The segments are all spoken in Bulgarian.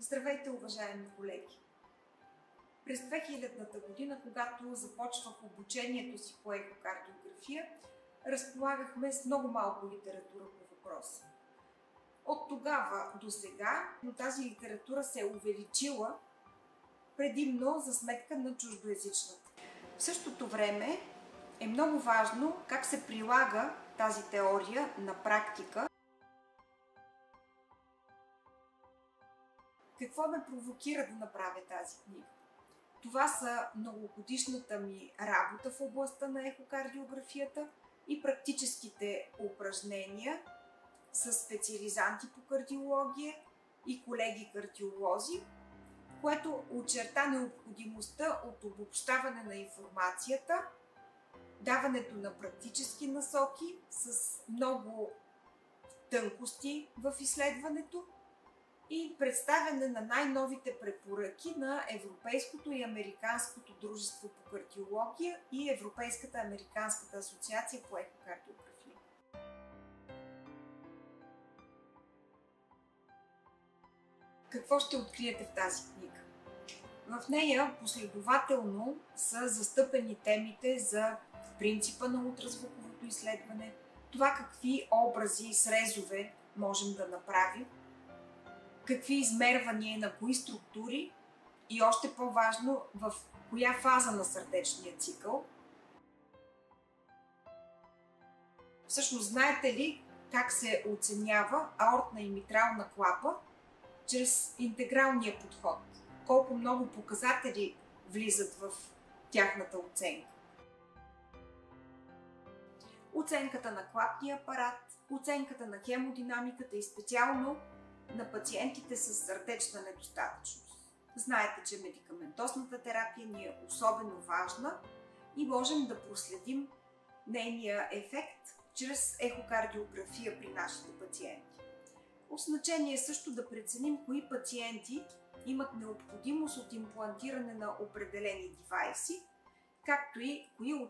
Здравейте, уважаеми колеги! През 2000-та година, когато започвах обучението си по ехокардиография, разполагахме с много малко литература по въпроса. От тогава до сега, но тази литература се е увеличила предимно за сметка на чуждоезичната. В същото време е много важно как се прилага тази теория на практика. Какво ме провокира да направя тази книга? Това са многогодишната ми работа в областта на ехокардиографията и практическите упражнения с специализанти по кардиология и колеги кардиолози, което очерта необходимостта от обобщаване на информацията, даването на практически насоки с много тънкости в изследването и представяне на най-новите препоръки на Европейското и Американското дружество по кардиология и Европейската американската асоциация по ехокардиография. Какво ще откриете в тази книга? В нея последователно са застъпени темите за принципа на ултразвуковото изследване, това какви образи и срезове можем да направим, какви измервания на кои структури и още по-важно в коя фаза на сърдечния цикъл. Всъщност, знаете ли как се оценява аортна и митрална клапа чрез интегралния подход? Колко много показатели влизат в тяхната оценка? Оценката на клапния апарат, оценката на хемодинамиката и специално на пациентите с сърдечна недостатъчност. Знаете, че медикаментозната терапия ни е особено важна и можем да проследим нейния ефект чрез ехокардиография при нашите пациенти. От значение е също да преценим кои пациенти имат необходимост от имплантиране на определени девайси, както и кои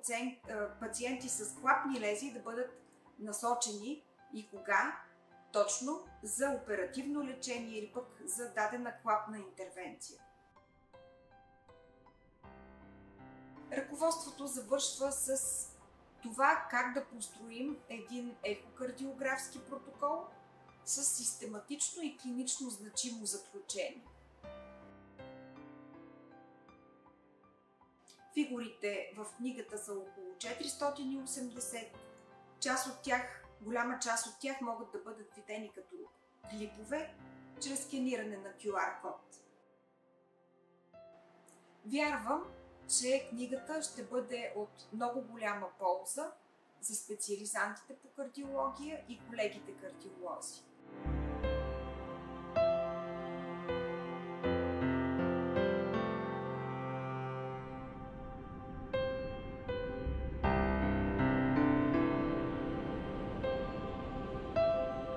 пациенти с клапни лезии да бъдат насочени и кога точно за оперативно лечение или пък за дадена клапна интервенция. Ръководството завършва с това как да построим един ехокардиографски протокол с систематично и клинично значимо заключение. Фигурите в книгата са около 480, голяма част от тях могат да бъдат видени като клипове чрез сканиране на QR код. Вярвам, че книгата ще бъде от много голяма полза за специализантите по кардиология и колегите кардиолози.